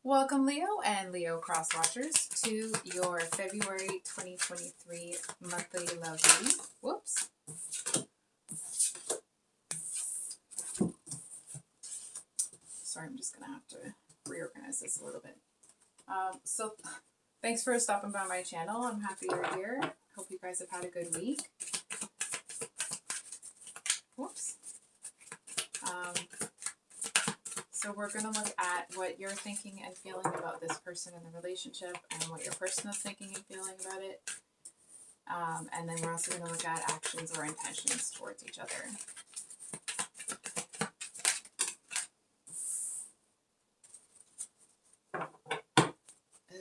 Welcome, Leo and Leo Cross Watchers, to your February 2023 monthly love reading. Whoops. Sorry, I'm just going to have to reorganize this a little bit. So thanks for stopping by my channel. I'm happy you're here. Hope you guys have had a good week. Whoops. So we're going to look at what you're thinking and feeling about this person in the relationship and what your person is thinking and feeling about it. And then we're also going to look at actions or intentions towards each other.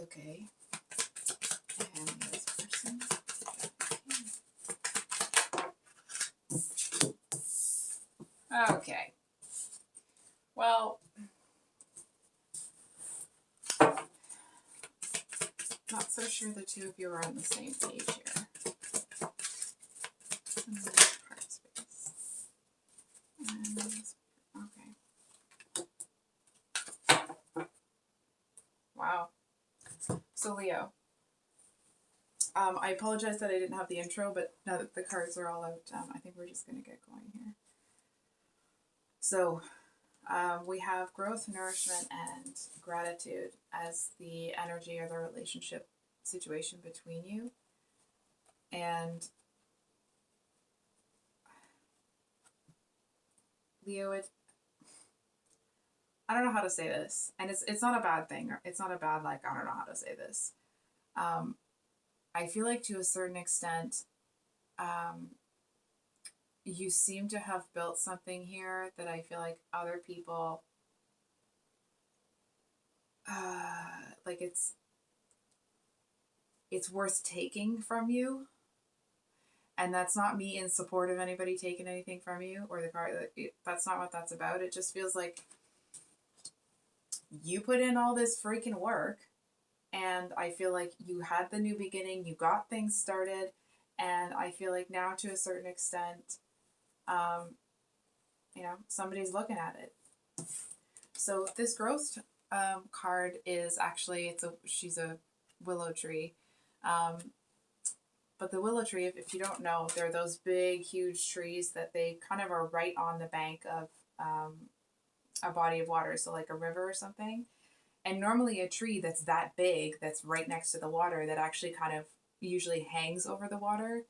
Okay. And this person. Okay. Well, not so sure the two of you are on the same page here. Heart space. And, okay. Wow. So Leo, I apologize that I didn't have the intro, but now that the cards are all out, I think we're just going to get going here. So we have growth, nourishment, and gratitude as the energy or the relationship situation between you. And Leo, I don't know how to say this, and it's not a bad thing. It's not a bad, like, I don't know how to say this. I feel like to a certain extent, you seem to have built something here that I feel like other people, like it's worth taking from you. And that's not me in support of anybody taking anything from you or the card. That's not what that's about. It just feels like you put in all this freaking work, and I feel like you had the new beginning, you got things started, and I feel like now to a certain extent, somebody's looking at it. So this growth card is actually, she's a willow tree. But the willow tree, if you don't know, they're those big, huge trees that they kind of are right on the bank of a body of water, so like a river or something. And normally a tree that's that big, that's right next to the water, that actually kind of usually hangs over the water,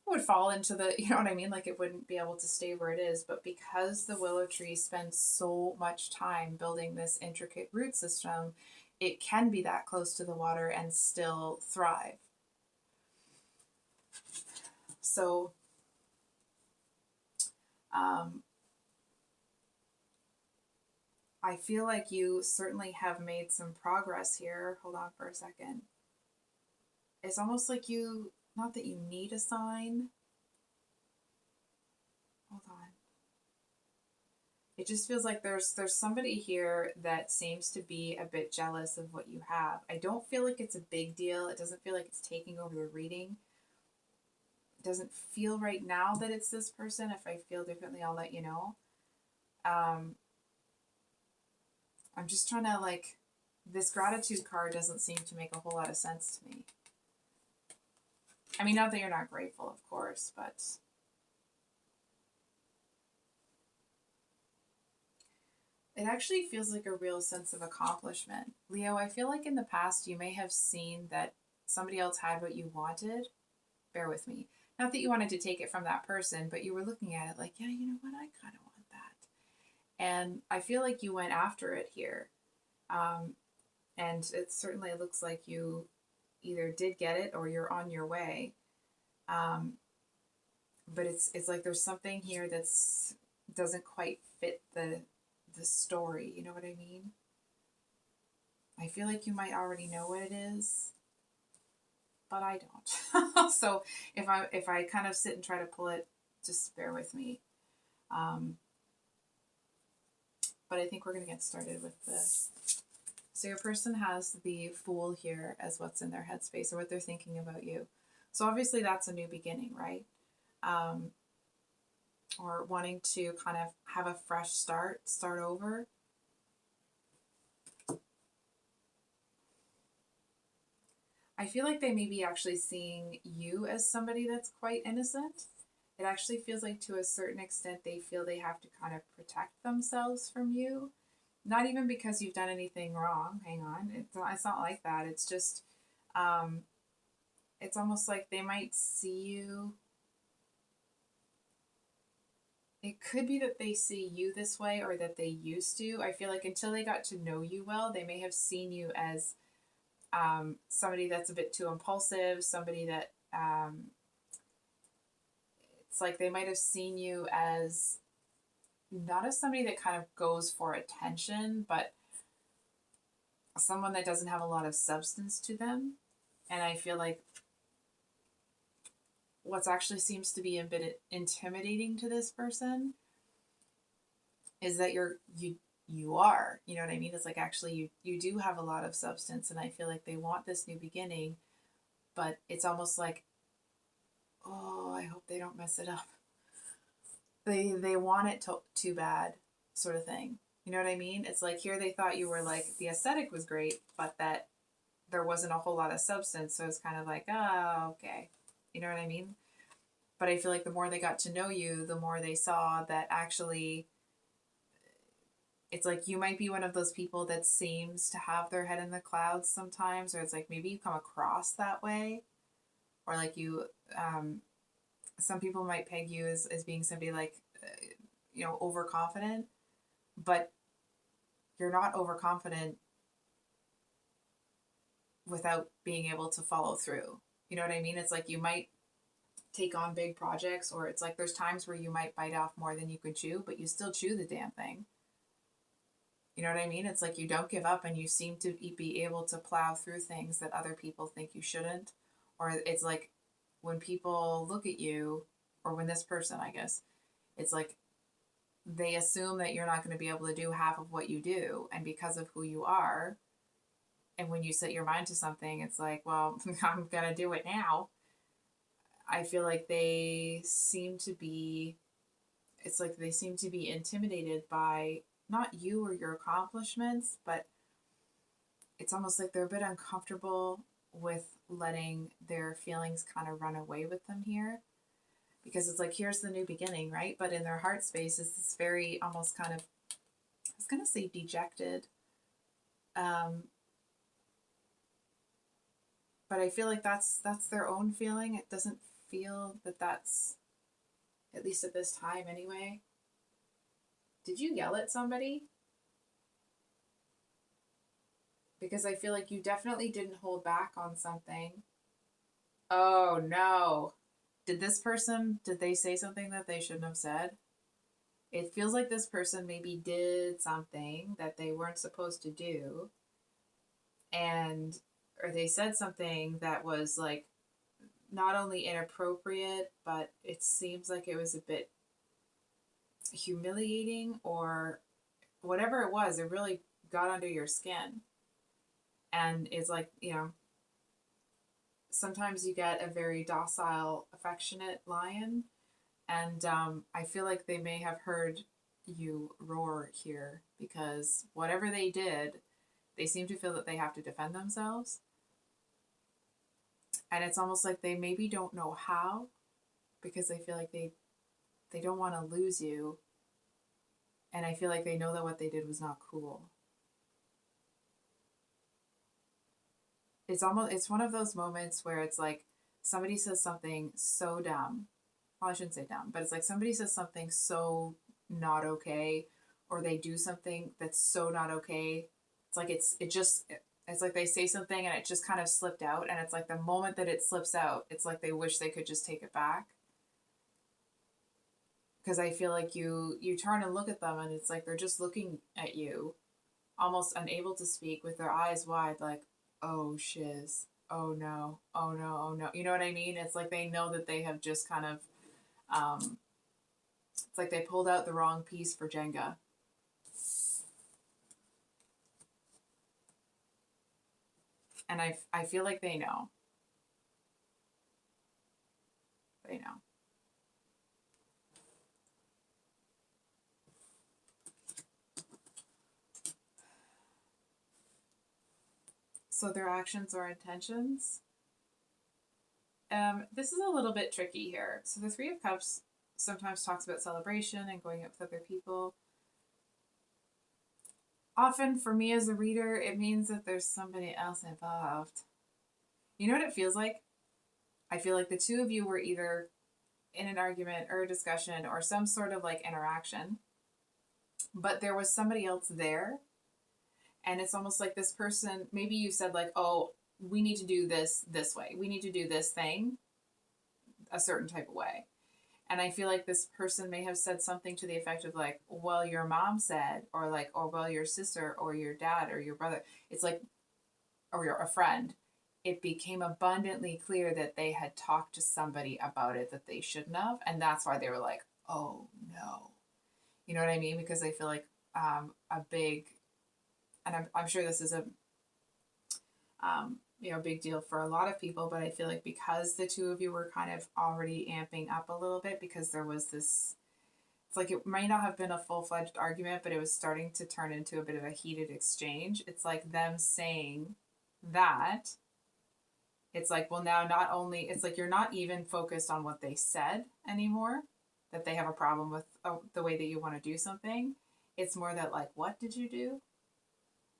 would fall into the, you know what I mean? Like it wouldn't be able to stay where it is. But because the willow tree spends so much time building this intricate root system, it can be that close to the water and still thrive. So, I feel like you certainly have made some progress here. Hold on for a second. It's almost like you, not that you need a sign. Hold on. It just feels like there's somebody here that seems to be a bit jealous of what you have. I don't feel like it's a big deal. It doesn't feel like it's taking over the reading. It doesn't feel right now that it's this person. If I feel differently, I'll let you know. I'm just trying to, like, this gratitude card doesn't seem to make a whole lot of sense to me. I mean, not that you're not grateful, of course, but it actually feels like a real sense of accomplishment. Leo, I feel like in the past you may have seen that somebody else had what you wanted. Bear with me. Not that you wanted to take it from that person, but you were looking at it like, yeah, you know what? I kind of want that. And I feel like you went after it here. And it certainly looks like you either did get it or you're on your way. But it's like there's something here that's doesn't quite fit the story. You know what I mean? I feel like you might already know what it is, but I don't. So if I kind of sit and try to pull it, just bear with me. But I think we're going to get started with this. So your person has the Fool here as what's in their headspace or what they're thinking about you. So obviously that's a new beginning, right? Or wanting to kind of have a fresh start over. I feel like they may be actually seeing you as somebody that's quite innocent. It actually feels like to a certain extent they feel they have to kind of protect themselves from you. Not even because you've done anything wrong. Hang on. It's not like that. It's just um it's almost like they might see you. It could be that they see you this way or that they used to. I feel like until they got to know you well, they may have seen you as somebody that's a bit too impulsive, somebody that it's like they might have seen you as not as somebody that kind of goes for attention, but someone that doesn't have a lot of substance to them. And I feel like what's actually seems to be a bit intimidating to this person is that you are, you know what I mean? It's like actually you do have a lot of substance, and I feel like they want this new beginning, but it's almost like, oh, I hope they don't mess it up. They want it too bad, sort of thing. You know what I mean? It's like here they thought you were like the aesthetic was great, but that there wasn't a whole lot of substance, so it's kind of like, oh, okay. You know what I mean? But I feel like the more they got to know you, the more they saw that actually it's like you might be one of those people that seems to have their head in the clouds sometimes, or it's like maybe you come across that way, or like you, some people might peg you as being somebody like, overconfident, but you're not overconfident without being able to follow through. You know what I mean? It's like you might take on big projects, or it's like there's times where you might bite off more than you could chew, but you still chew the damn thing. You know what I mean? It's like you don't give up and you seem to be able to plow through things that other people think you shouldn't. Or it's like when people look at you, or when this person, I guess, it's like they assume that you're not going to be able to do half of what you do. And because of who you are, and when you set your mind to something, it's like, well, I'm going to do it now. I feel like it's like they seem to be intimidated by not you or your accomplishments, but it's almost like they're a bit uncomfortable with letting their feelings kind of run away with them here. Because it's like, here's the new beginning, right? But in their heart space is this very almost kind of, I was going to say dejected. Um, but I feel like that's their own feeling. It doesn't feel that that's, at least at this time anyway. Did you yell at somebody? Because I feel like you definitely didn't hold back on something. Oh no. Did they say something that they shouldn't have said? It feels like this person maybe did something that they weren't supposed to do, and or they said something that was like not only inappropriate, but it seems like it was a bit humiliating, or whatever it was, it really got under your skin. And it's like, sometimes you get a very docile, affectionate lion, and I feel like they may have heard you roar here because whatever they did, they seem to feel that they have to defend themselves. And it's almost like they maybe don't know how, because they feel like they don't want to lose you. And I feel like they know that what they did was not cool. It's one of those moments where it's like somebody says something so dumb. Well, I shouldn't say dumb, but it's like somebody says something so not okay, or they do something that's so not okay. It's like it's like they say something and it just kind of slipped out, and it's like the moment that it slips out, it's like they wish they could just take it back. Because I feel like you turn and look at them, and it's like they're just looking at you, almost unable to speak, with their eyes wide, like, oh shiz, oh no, oh no, oh no. You know what I mean? It's like they know that they have just kind of, um, it's like they pulled out the wrong piece for Jenga. And I feel like they know. They know. So their actions or intentions. this is a little bit tricky here. So the Three of Cups sometimes talks about celebration and going out with other people. Often for me as a reader, it means that there's somebody else involved. You know what it feels like? I feel like the two of you were either in an argument or a discussion or some sort of like interaction, but there was somebody else there. And it's almost like this person, maybe you said like, oh, we need to do this way. We need to do this thing a certain type of way. And I feel like this person may have said something to the effect of like, well, your mom said, or like, or well, your sister or your dad or your brother. It's like, or a friend. It became abundantly clear that they had talked to somebody about it that they shouldn't have. And that's why they were like, oh no. You know what I mean? Because I feel like a big, and I'm sure this is a big deal for a lot of people, but I feel like because the two of you were kind of already amping up a little bit because there was this, it's like it might not have been a full-fledged argument, but it was starting to turn into a bit of a heated exchange. It's like them saying that, it's like, well, now not only, it's like you're not even focused on what they said anymore, that they have a problem with the way that you want to do something. It's more that like, what did you do?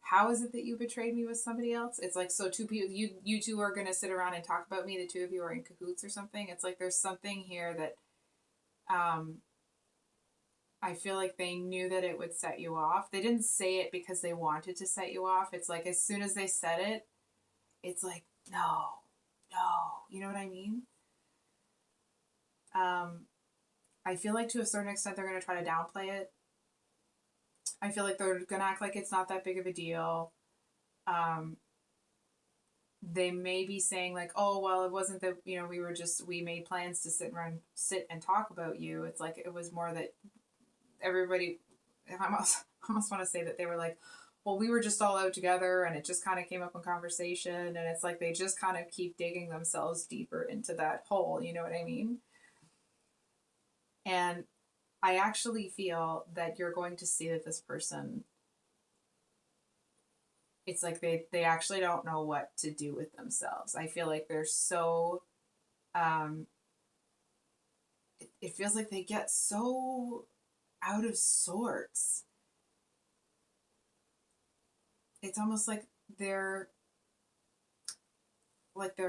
How is it that you betrayed me with somebody else? It's like, so two people, you two are going to sit around and talk about me. The two of you are in cahoots or something. It's like, there's something here that, I feel like they knew that it would set you off. They didn't say it because they wanted to set you off. It's like, as soon as they said it, it's like, no, you know what I mean? I feel like to a certain extent, they're going to try to downplay it. I feel like they're going to act like it's not that big of a deal. They may be saying like, oh, well, it wasn't that, we made plans to sit and talk about you. It's like, it was more that everybody, I almost want to say that they were like, well, we were just all out together and it just kind of came up in conversation. And it's like, they just kind of keep digging themselves deeper into that hole. You know what I mean? And I actually feel that you're going to see that this person, it's like they actually don't know what to do with themselves. I feel like they're so, it feels like they get so out of sorts. It's almost like their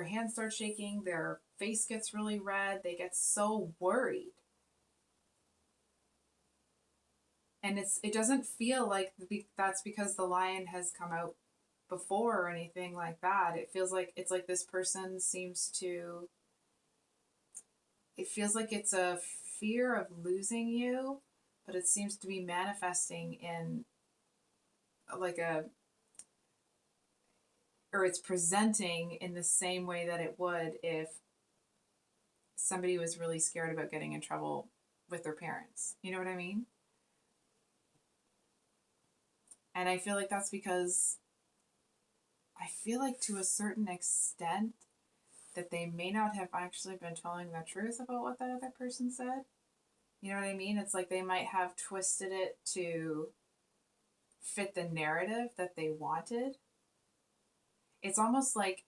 hands start shaking, their face gets really red, they get so worried. And it doesn't feel like that's because the lion has come out before or anything like that. It feels like it's like this person seems to, it feels like it's a fear of losing you, but it seems to be manifesting in like or it's presenting in the same way that it would if somebody was really scared about getting in trouble with their parents. You know what I mean? And I feel like that's because I feel like to a certain extent that they may not have actually been telling the truth about what that other person said. You know what I mean? It's like they might have twisted it to fit the narrative that they wanted. It's almost like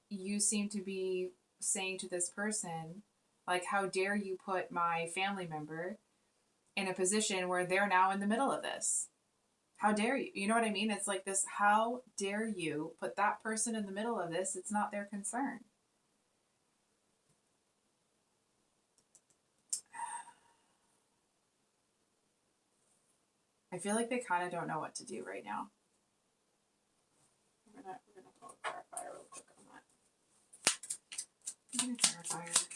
you seem to be saying to this person, like, how dare you put my family member in a position where they're now in the middle of this? How dare you? You know what I mean? It's like this, how dare you put that person in the middle of this? It's not their concern. I feel like they kind of don't know what to do right now. We're gonna pull a clarifier real quick on that. I'm gonna clarifier.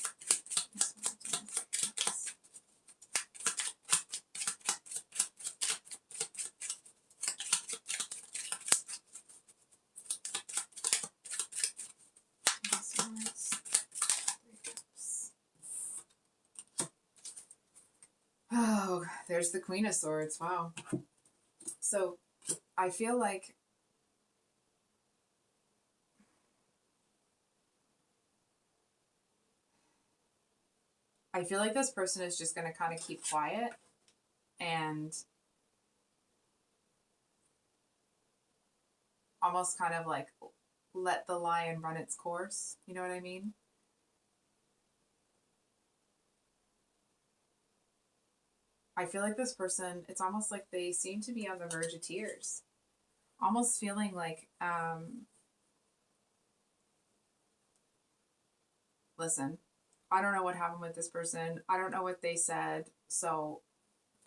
Oh, there's the Queen of Swords. Wow. So I feel like this person is just going to kind of keep quiet and almost kind of like let the lion run its course. You know what I mean? I feel like this person, it's almost like they seem to be on the verge of tears. Almost feeling like, listen, I don't know what happened with this person. I don't know what they said. So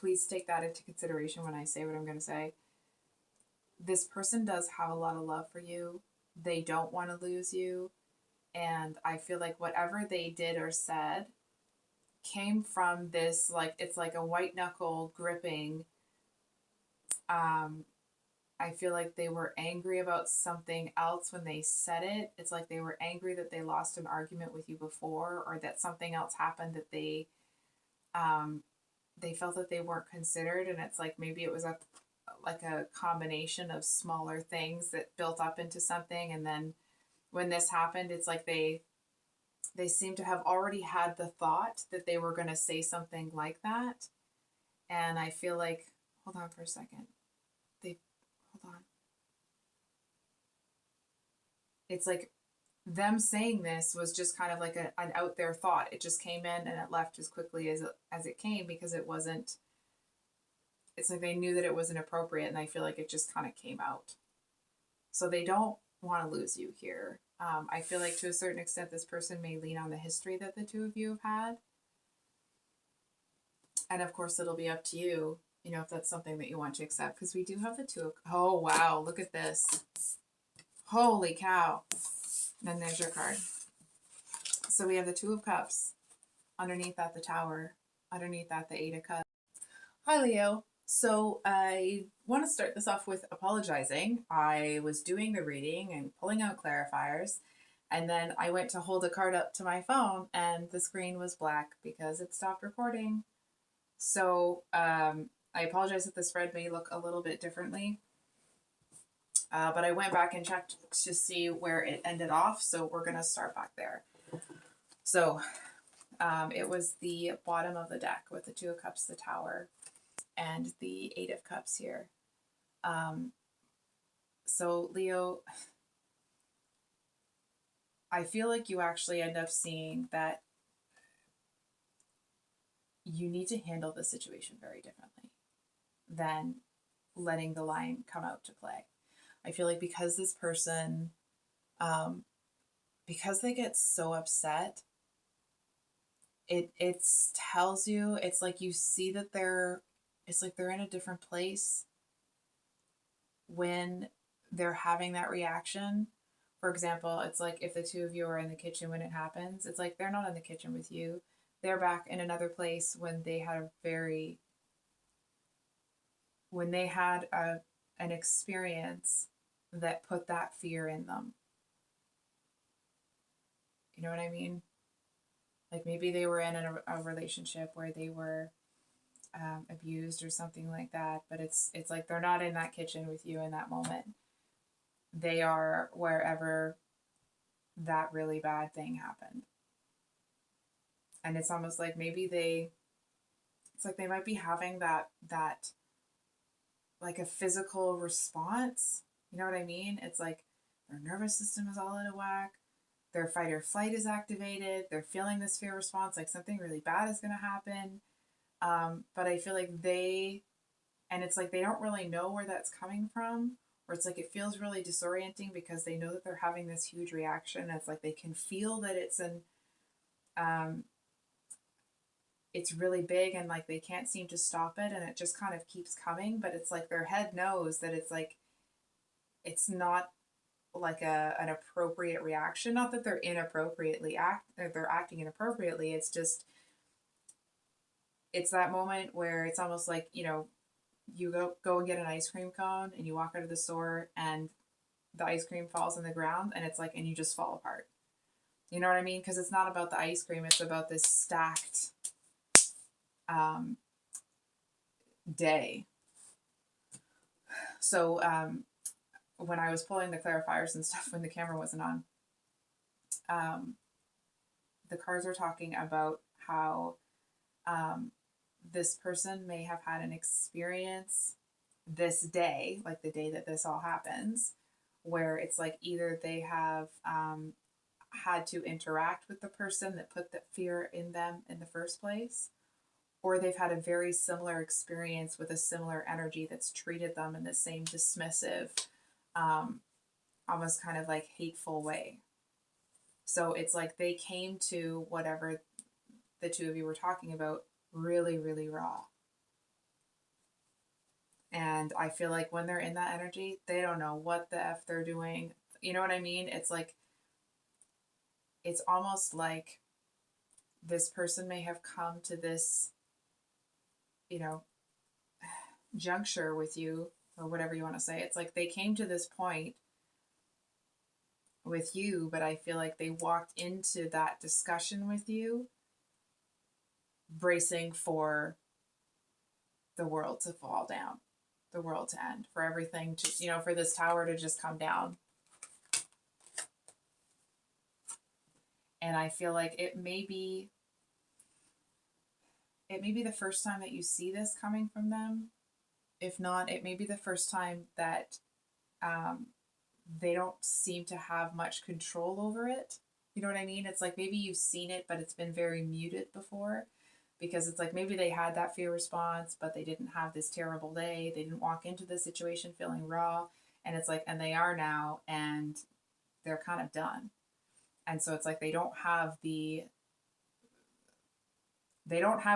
please take that into consideration when I say what I'm going to say. This person does have a lot of love for you. They don't want to lose you. And I feel like whatever they did or said came from this, like, it's like a white knuckle gripping. Um, I feel like they were angry about something else when they said it. It's like they were angry that they lost an argument with you before, or that something else happened that um, they felt that they weren't considered. And it's like maybe it was a combination of smaller things that built up into something. And then when this happened, it's like they seem to have already had the thought that they were going to say something like that. And I feel like, hold on for a second. They, hold on. It's like them saying this was just kind of like an out there thought. It just came in and it left as quickly as it came, because it wasn't, it's like they knew that it wasn't appropriate, and I feel like it just kind of came out. So they don't want to lose you here. I feel like to a certain extent, this person may lean on the history that the two of you have had. And of course, it'll be up to you, if that's something that you want to accept, because we do have the two of, oh, wow, look at this. Holy cow. And then there's your card. So we have the Two of Cups. Underneath that, the Tower. Underneath that, the Eight of Cups. Hi, Leo. So I want to start this off with apologizing. I was doing the reading and pulling out clarifiers, and then I went to hold a card up to my phone, and the screen was black because it stopped recording. So I apologize if the spread may look a little bit differently. But I went back and checked to see where it ended off, so we're going to start back there. So it was the bottom of the deck with the Two of Cups, the Tower, and the Eight of Cups here. So Leo, I feel like you actually end up seeing that you need to handle the situation very differently than letting the lion come out to play. I feel like because this person, because they get so upset, it tells you, it's like you see that it's like they're in a different place when they're having that reaction. For example, it's like if the two of you are in the kitchen when it happens, it's like they're not in the kitchen with you. They're back in another place when they had an experience that put that fear in them. You know what I mean? Like maybe they were in a relationship where they were abused or something like that, but it's like they're not in that kitchen with you in that moment. They are wherever that really bad thing happened. And it's almost like maybe it's like they might be having that like a physical response. You know what I mean? It's like their nervous system is all out of whack. Their fight or flight is activated. They're feeling this fear response, like something really bad is going to happen. But I feel like and it's like they don't really know where that's coming from, or it's like it feels really disorienting because they know that they're having this huge reaction. It's like they can feel that um, it's really big, and like they can't seem to stop it, and it just kind of keeps coming. But it's like their head knows that it's like it's not like an appropriate reaction. Not that they're they're acting inappropriately. It's just it's that moment where it's almost like you go and get an ice cream cone and you walk out of the store and the ice cream falls on the ground, and it's like and you just fall apart. You know what I mean? Because it's not about the ice cream, it's about this stacked um, day. So when I was pulling the clarifiers and stuff when the camera wasn't on, um, the cards are talking about how this person may have had an experience this day, like the day that this all happens, where it's like either they have had to interact with the person that put that fear in them in the first place, or they've had a very similar experience with a similar energy that's treated them in the same dismissive, um, almost kind of like hateful way. So it's like they came to whatever the two of you were talking about really, really raw. And I feel like when they're in that energy, they don't know what the F they're doing. You know what I mean? It's like, it's almost like this person may have come to this, you know, juncture with you, or whatever you want to say. It's like they came to this point with you, but I feel like they walked into that discussion with you bracing for the world to fall down, the world to end, for everything to, you know, for this tower to just come down. And I feel like it may be the first time that you see this coming from them. If not, it may be the first time that um, they don't seem to have much control over it. You know what I mean? It's like maybe you've seen it, but it's been very muted before, because it's like maybe they had that fear response, but they didn't have this terrible day. They didn't walk into the situation feeling raw. And it's like, and they are now, and they're kind of done. And so it's like they don't have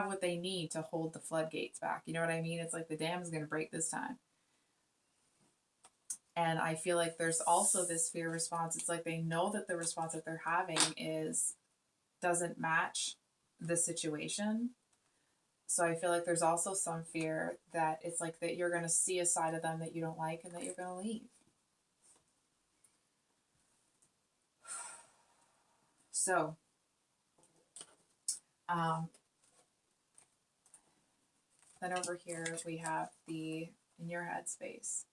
what they need to hold the floodgates back. You know what I mean? It's like the dam is going to break this time. And I feel like there's also this fear response. It's like they know that the response that they're having doesn't match the situation. So I feel like there's also some fear that it's like that you're going to see a side of them that you don't like and that you're going to leave. So, then over here we have in your head space,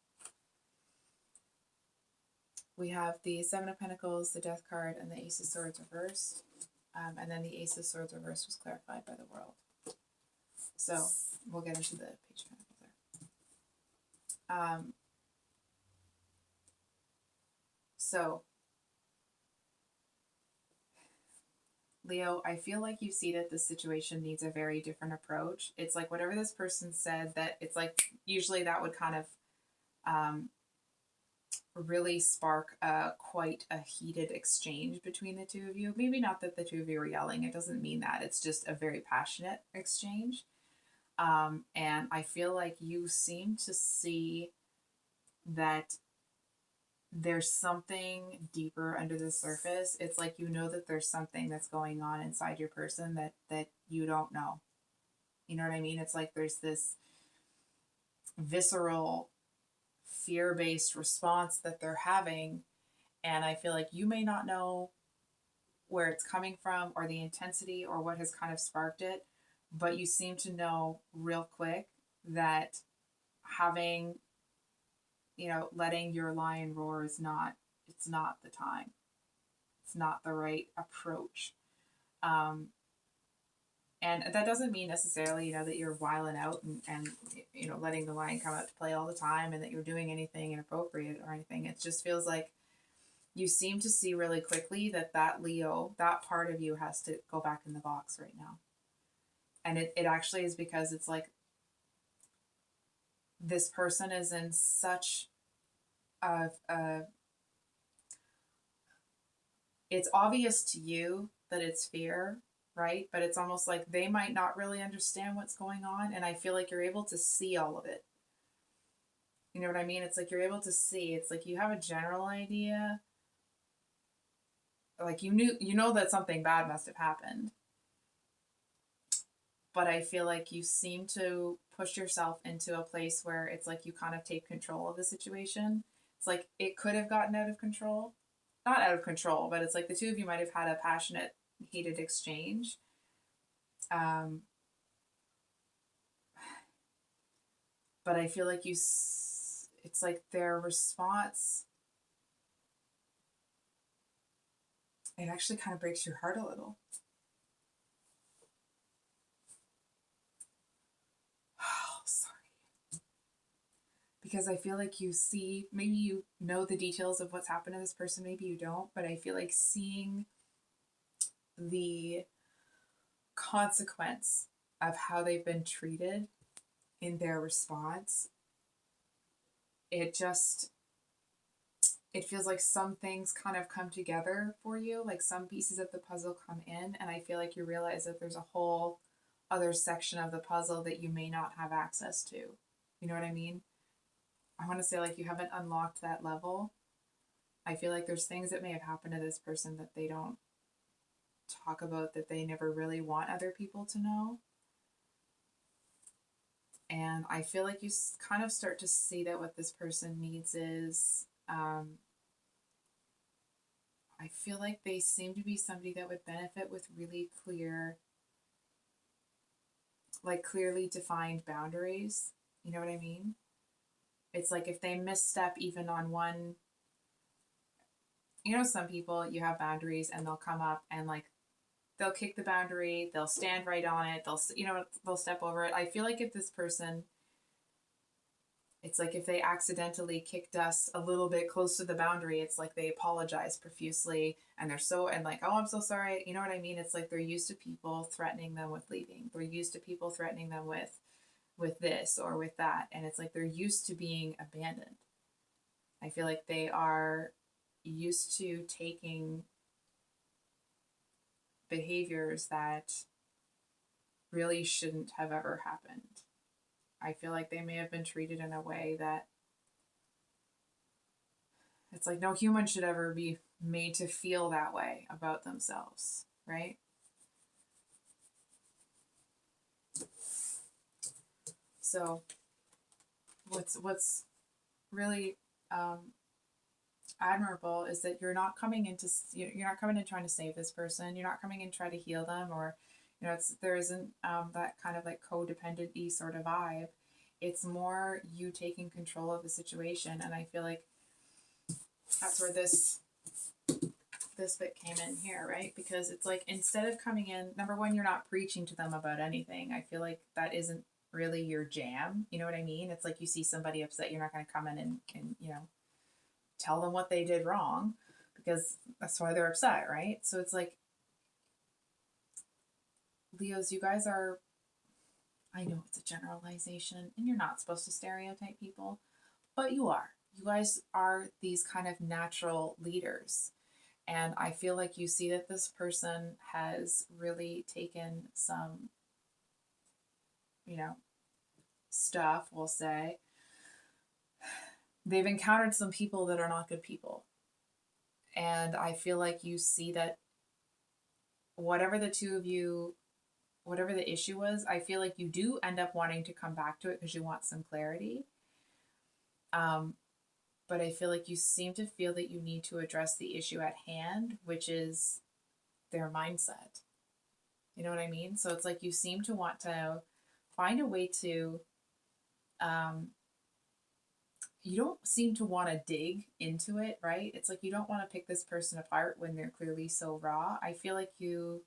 we have the Seven of Pentacles, the Death card, and the Ace of Swords reversed. And then the Ace of Swords reversed was clarified by the World. So we'll get into the Page of Pentacles there. So Leo, I feel like you see that this situation needs a very different approach. It's like whatever this person said, that it's like usually that would kind of really spark quite a heated exchange between the two of you. Maybe not that the two of you are yelling. It doesn't mean that. It's just a very passionate exchange. And I feel like you seem to see that there's something deeper under the surface. It's like you know that there's something that's going on inside your person that you don't know. You know what I mean? It's like there's this visceral fear-based response that they're having, and I feel like you may not know where it's coming from or the intensity or what has kind of sparked it, but you seem to know real quick that having, you know, letting your lion roar is not, it's not the time. It's not the right approach. And that doesn't mean necessarily, you know, that you're wiling out and, you know, letting the lion come out to play all the time and that you're doing anything inappropriate or anything. It just feels like you seem to see really quickly that Leo, that part of you has to go back in the box right now. And it actually is because it's like this person is in such a it's obvious to you that it's fear, right? But it's almost like they might not really understand what's going on. And I feel like you're able to see all of it. You know what I mean? It's like you're able to see. It's like you have a general idea. Like you know that something bad must have happened. But I feel like you seem to push yourself into a place where it's like you kind of take control of the situation. It's like it could have gotten out of control. Not out of control, but it's like the two of you might have had a passionate, heated exchange. But I feel like it's like their response, it actually kind of breaks your heart a little. Oh, sorry. because I feel like you see, maybe you know the details of what's happened to this person, maybe you don't, but I feel like seeing the consequence of how they've been treated in their response, it just, it feels like some things kind of come together for you, like some pieces of the puzzle come in, and I feel like you realize that there's a whole other section of the puzzle that you may not have access to. You know what I mean? I want to say like you haven't unlocked that level. I feel like there's things that may have happened to this person that they don't talk about, that they never really want other people to know. And I feel like you kind of start to see that what this person needs is, I feel like they seem to be somebody that would benefit with really clear, like clearly defined boundaries. You know what I mean? It's like if they misstep even on one, you know, some people, you have boundaries and they'll come up and like they'll kick the boundary, they'll stand right on it, they'll, you know, they'll step over it. I feel like if this person, it's like if they accidentally kicked us a little bit close to the boundary, it's like they apologize profusely and they're so, and like, oh, I'm so sorry. You know what I mean? It's like they're used to people threatening them with leaving. They're used to people threatening them with this or with that. And it's like they're used to being abandoned. I feel like they are used to taking behaviors that really shouldn't have ever happened. I feel like they may have been treated in a way that it's like no human should ever be made to feel that way about themselves, right? So what's really admirable is that you're not coming into, you're not coming in trying to save this person. You're not coming in trying to heal them, or you know, it's, there isn't that kind of like codependent-y sort of vibe. It's more you taking control of the situation, and I feel like that's where this bit came in here, right? Because it's like instead of coming in, number one, you're not preaching to them about anything. I feel like that isn't really your jam. You know what I mean? It's like you see somebody upset, you're not going to come in and you know, tell them what they did wrong, because that's why they're upset, right? So it's like, Leos, you guys are, I know it's a generalization and you're not supposed to stereotype people, but you are. You guys are these kind of natural leaders. And I feel like you see that this person has really taken some, you know, stuff, we'll say. They've encountered some people that are not good people. And I feel like you see that whatever the two of you, whatever the issue was, I feel like you do end up wanting to come back to it because you want some clarity. But I feel like you seem to feel that you need to address the issue at hand, which is their mindset. You know what I mean? So it's like you seem to want to find a way to, you don't seem to want to dig into it, right? It's like you don't want to pick this person apart when they're clearly so raw. I feel like you,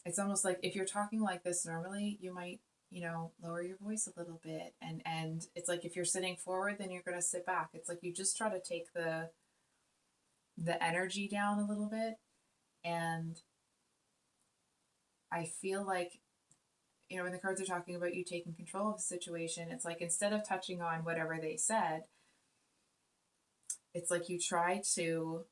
it's almost like if you're talking like this normally, you might, you know, lower your voice a little bit. And it's like if you're sitting forward, then you're going to sit back. It's like you just try to take the energy down a little bit. And I feel like, you know, when the cards are talking about you taking control of the situation, it's like instead of touching on whatever they said, it's like you try to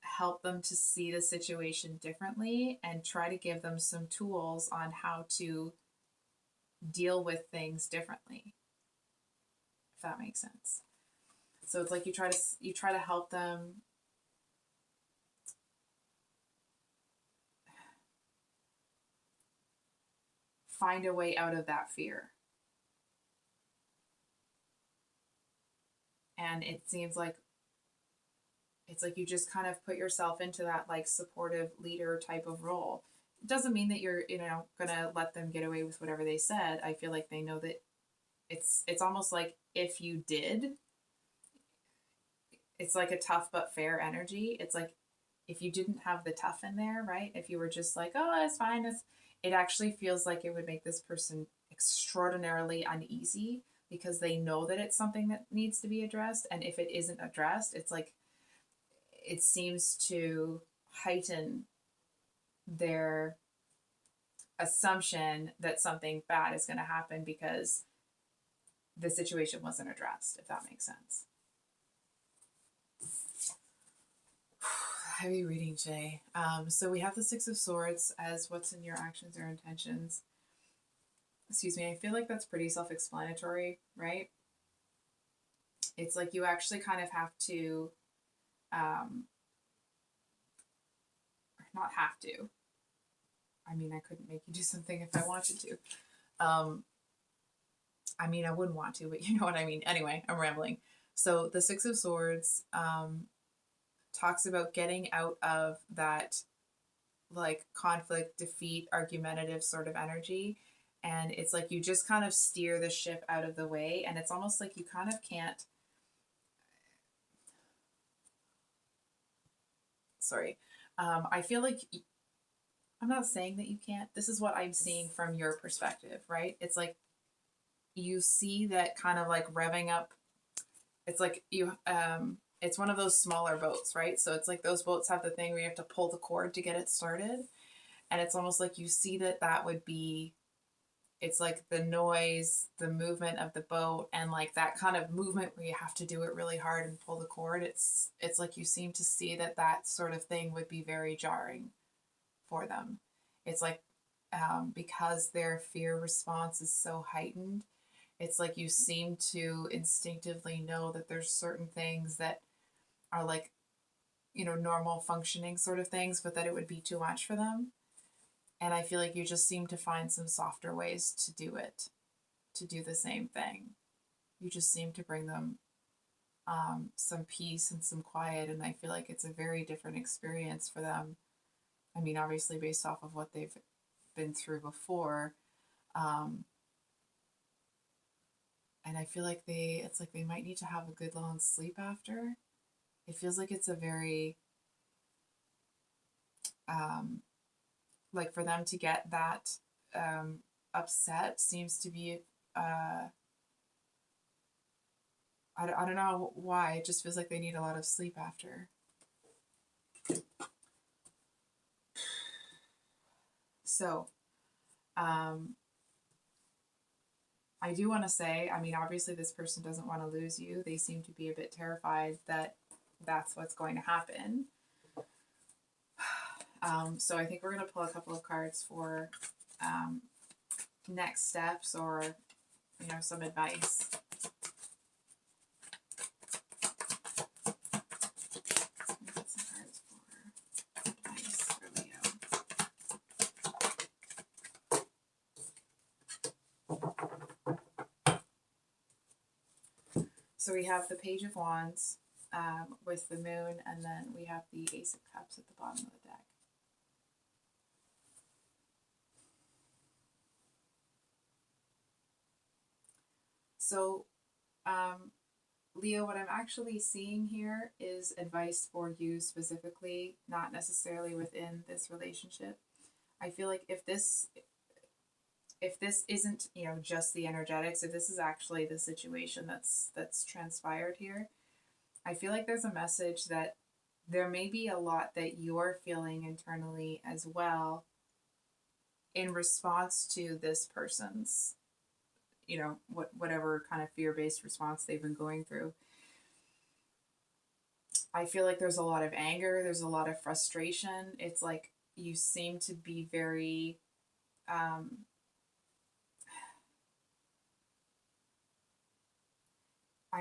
help them to see the situation differently and try to give them some tools on how to deal with things differently, if that makes sense. So it's like you try to help them find a way out of that fear. And it seems like it's like you just kind of put yourself into that like supportive leader type of role. It doesn't mean that you're, you know, gonna let them get away with whatever they said. I feel like they know that it's almost like if you did, it's like a tough but fair energy. It's like if you didn't have the tough in there, right? If you were just like, oh, it's fine, it actually feels like it would make this person extraordinarily uneasy because they know that it's something that needs to be addressed. And if it isn't addressed, it's like it seems to heighten their assumption that something bad is going to happen because the situation wasn't addressed, if that makes sense. Heavy reading today. So we have the Six of Swords as what's in your actions or intentions. Excuse me, I feel like that's pretty self-explanatory, right? It's like you actually kind of have to, not have to. I mean, I couldn't make you do something if I wanted to. I mean, I wouldn't want to, but you know what I mean. Anyway, I'm rambling. So the Six of Swords talks about getting out of that like conflict, defeat, argumentative sort of energy. And it's like you just kind of steer the ship out of the way. And it's almost like you kind of can't. Sorry. I feel like I'm not saying that you can't. This is what I'm seeing from your perspective, right? It's like you see that kind of like revving up. It's like it's one of those smaller boats, right? So it's like those boats have the thing where you have to pull the cord to get it started. And it's almost like you see that would be, it's like the noise, the movement of the boat, and like that kind of movement where you have to do it really hard and pull the cord. It's like you seem to see that sort of thing would be very jarring for them. It's like because their fear response is so heightened, it's like you seem to instinctively know that there's certain things that are like, normal functioning sort of things, but that it would be too much for them. And I feel like you just seem to find some softer ways to do it, to do the same thing. You just seem to bring them some peace and some quiet. And I feel like it's a very different experience for them. I mean, obviously, based off of what they've been through before. And I feel like it's like they might need to have a good long sleep after. It feels like it's a very, like for them to get that upset seems to be, I don't know why, it just feels like they need a lot of sleep after. So, I do want to say, I mean, obviously this person doesn't want to lose you. They seem to be a bit terrified that that's what's going to happen. So I think we're going to pull a couple of cards for next steps or, some advice. Get some cards for advice for Leo. So we have the Page of Wands with the Moon, and then we have the Ace of Cups at the bottom of the deck. So, Leo, what I'm actually seeing here is advice for you specifically, not necessarily within this relationship. I feel like if this isn't, just the energetics, if this is actually the situation that's transpired here, I feel like there's a message that there may be a lot that you're feeling internally as well in response to this person's, whatever kind of fear-based response they've been going through. I feel like there's a lot of anger, there's a lot of frustration. It's like you seem to be very I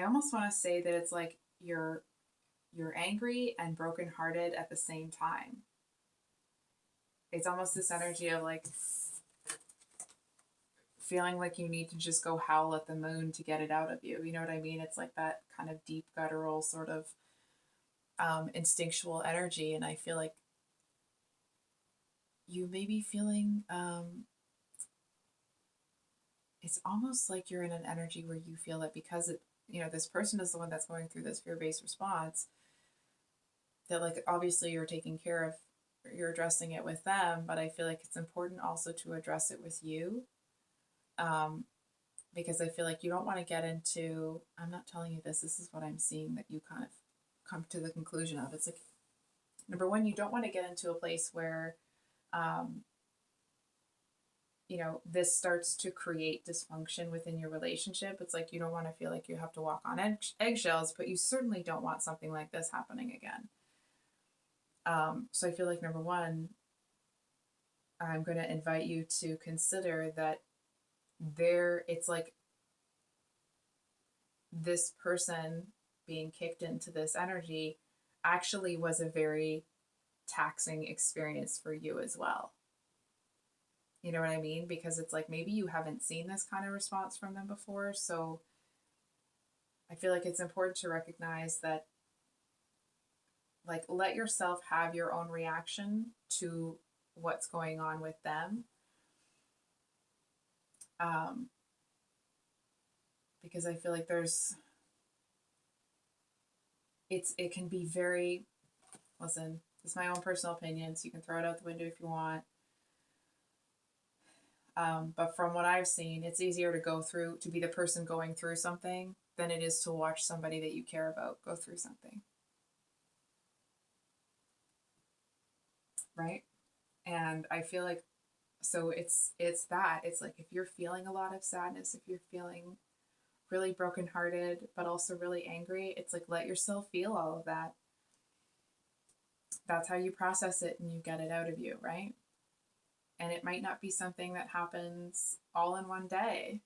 almost want to say that it's like you're angry and brokenhearted at the same time. It's almost this energy of like feeling like you need to just go howl at the moon to get it out of you. You know what I mean? It's like that kind of deep guttural sort of instinctual energy. And I feel like you may be feeling, it's almost like you're in an energy where you feel that because this person is the one that's going through this fear-based response, that like obviously you're taking care of, you're addressing it with them, but I feel like it's important also to address it with you. Because I feel like you don't want to get into, I'm not telling you this, this is what I'm seeing that you kind of come to the conclusion of. It's like, number one, you don't want to get into a place where, um, this starts to create dysfunction within your relationship. It's like you don't want to feel like you have to walk on eggshells, but you certainly don't want something like this happening again. So I feel like number one, I'm going to invite you to consider that it's like this person being kicked into this energy actually was a very taxing experience for you as well. You know what I mean? Because it's like maybe you haven't seen this kind of response from them before. So I feel like it's important to recognize that, like, let yourself have your own reaction to what's going on with them. Um, because I feel like it can be very, listen, it's my own personal opinion, so you can throw it out the window if you want. But from what I've seen, it's easier to be the person going through something than it is to watch somebody that you care about go through something. Right? And I feel like, so it's like if you're feeling a lot of sadness, if you're feeling really brokenhearted, but also really angry, it's like let yourself feel all of that. That's how you process it and you get it out of you, right? And it might not be something that happens all in one day,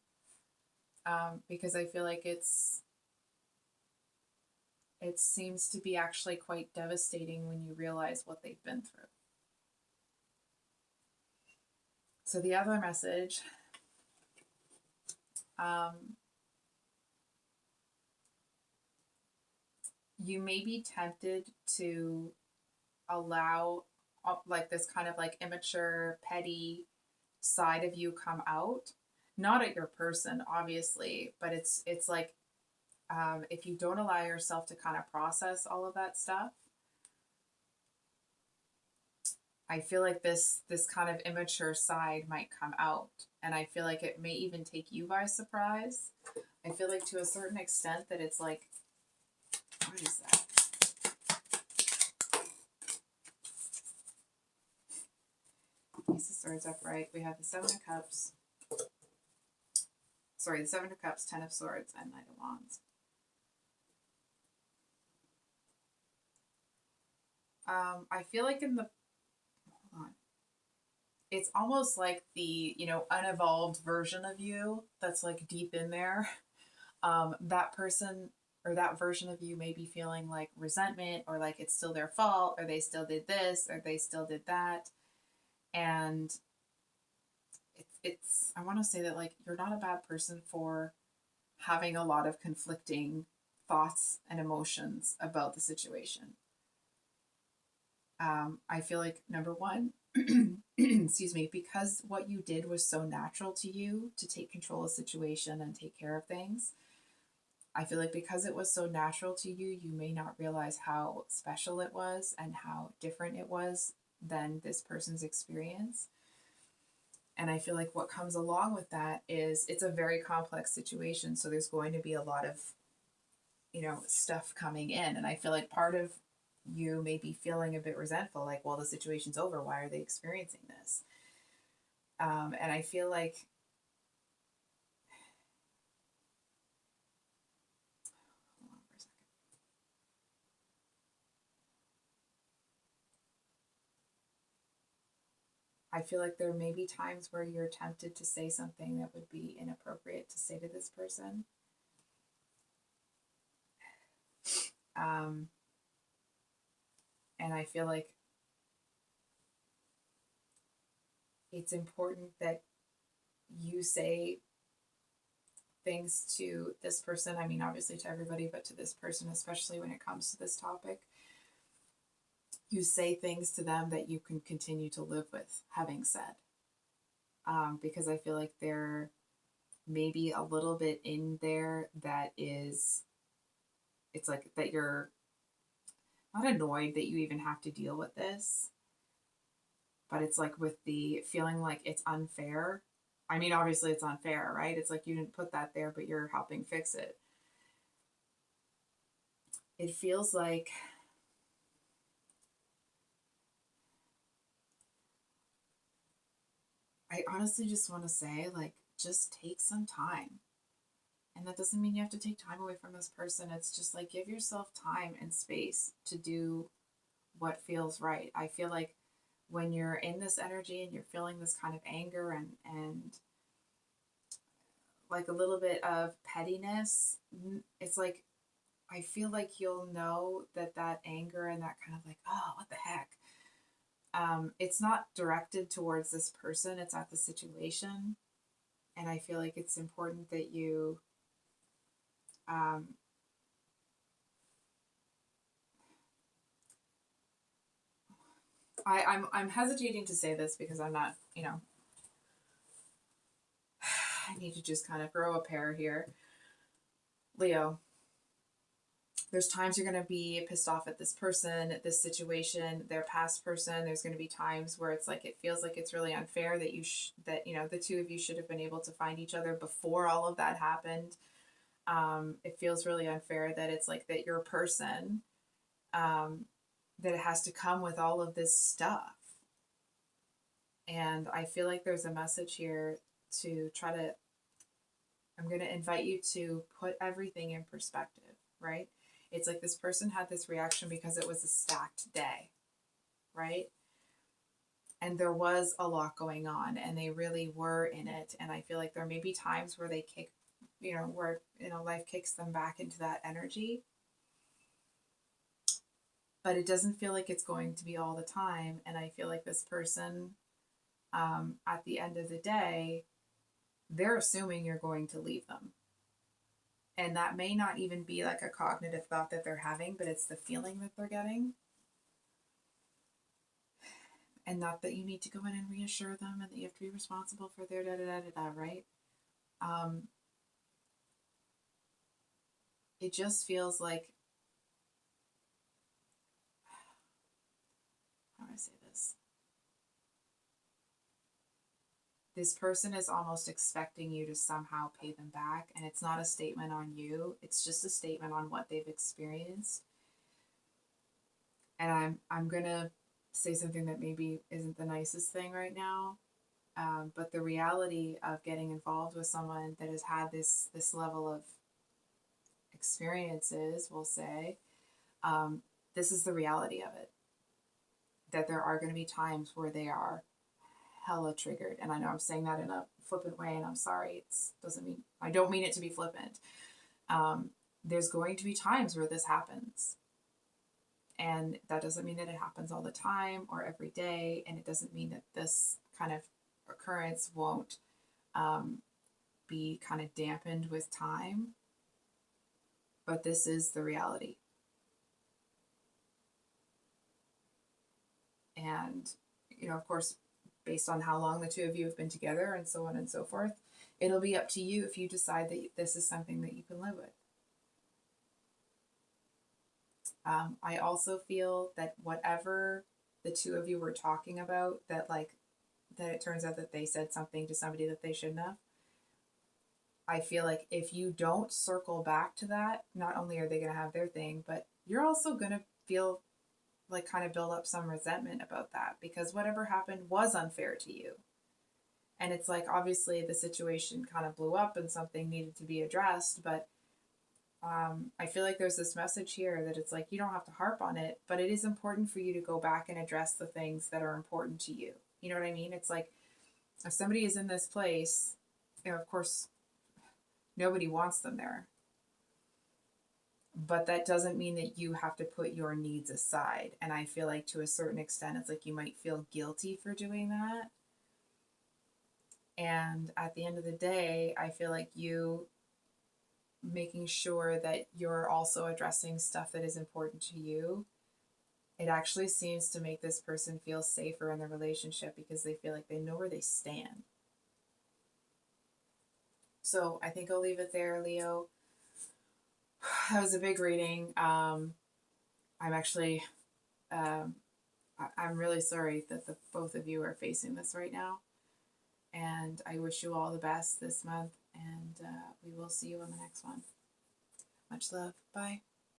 because I feel like it seems to be actually quite devastating when you realize what they've been through. So the other message, you may be tempted to allow like this kind of like immature, petty side of you come out, not at your person, obviously, but it's like, if you don't allow yourself to kind of process all of that stuff, I feel like this kind of immature side might come out, and I feel like it may even take you by surprise. I feel like to a certain extent that it's like, what is that? Ace of Swords upright. We have the Seven of Cups. Sorry, the Seven of Cups, Ten of Swords, and Knight of Wands. I feel like hold on. It's almost like the, unevolved version of you that's like deep in there. That person or that version of you may be feeling like resentment, or like it's still their fault, or they still did this, or they still did that. And I want to say that, like, you're not a bad person for having a lot of conflicting thoughts and emotions about the situation. I feel like, number one, excuse me, because what you did was so natural to you to take control of the situation and take care of things. I feel like because it was so natural to you, you may not realize how special it was and how different it was than this person's experience. And I feel like what comes along with that is it's a very complex situation. So there's going to be a lot of, stuff coming in. And I feel like part of you may be feeling a bit resentful, like, well, the situation's over. Why are they experiencing this? And I feel like, hold on for a second. I feel like there may be times where you're tempted to say something that would be inappropriate to say to this person. And I feel like it's important that you say things to this person. I mean, obviously to everybody, but to this person, especially when it comes to this topic. You say things to them that you can continue to live with having said. Because I feel like there may be a little bit in there that is, it's like that you're not annoyed that you even have to deal with this, but it's like with the feeling like it's unfair. I mean, obviously it's unfair, right? It's like you didn't put that there, but you're helping fix it. It feels like I honestly just want to say, like, just take some time. And that doesn't mean you have to take time away from this person. It's just like give yourself time and space to do what feels right. I feel like when you're in this energy and you're feeling this kind of anger and like a little bit of pettiness, it's like I feel like you'll know that that anger and that kind of like, oh, what the heck? It's not directed towards this person, it's at the situation. And I feel like it's important that you um, I'm hesitating to say this because I'm not, I need to just kind of grow a pair here. Leo, there's times you're going to be pissed off at this person, this situation, their past person. There's going to be times where it's like it feels like it's really unfair that the two of you should have been able to find each other before all of that happened. It feels really unfair that it's like that your person, that it has to come with all of this stuff. And I feel like there's a message here to try to, I'm going to invite you to put everything in perspective, right? It's like this person had this reaction because it was a stacked day, right? And there was a lot going on and they really were in it. And I feel like there may be times where they kick, life kicks them back into that energy. But it doesn't feel like it's going to be all the time. And I feel like this person, at the end of the day, they're assuming you're going to leave them. And that may not even be like a cognitive thought that they're having, but it's the feeling that they're getting. And not that you need to go in and reassure them and that you have to be responsible for their da da da da da, right? Um, it just feels like, how do I say this? This person is almost expecting you to somehow pay them back. And it's not a statement on you, it's just a statement on what they've experienced. And I'm going to say something that maybe isn't the nicest thing right now. But the reality of getting involved with someone that has had this level of experiences, we'll say, um, this is the reality of it. That there are going to be times where they are hella triggered, and I know I'm saying that in a flippant way, and I'm sorry. It doesn't mean I don't mean it to be flippant. There's going to be times where this happens, and that doesn't mean that it happens all the time or every day, and it doesn't mean that this kind of occurrence won't um, be kind of dampened with time. But this is the reality. And, of course, based on how long the two of you have been together and so on and so forth, it'll be up to you if you decide that this is something that you can live with. I also feel that whatever the two of you were talking about, that it turns out that they said something to somebody that they shouldn't have. I feel like if you don't circle back to that, not only are they going to have their thing, but you're also going to feel like kind of build up some resentment about that because whatever happened was unfair to you. And it's like, obviously, the situation kind of blew up and something needed to be addressed, but I feel like there's this message here that it's like you don't have to harp on it, but it is important for you to go back and address the things that are important to you. You know what I mean? It's like if somebody is in this place, of course, nobody wants them there. But that doesn't mean that you have to put your needs aside. And I feel like to a certain extent, it's like you might feel guilty for doing that. And at the end of the day, I feel like you making sure that you're also addressing stuff that is important to you, it actually seems to make this person feel safer in the relationship because they feel like they know where they stand. So I think I'll leave it there, Leo. That was a big reading. I'm actually, I'm really sorry that the both of you are facing this right now. And I wish you all the best this month, and we will see you on the next one. Much love. Bye.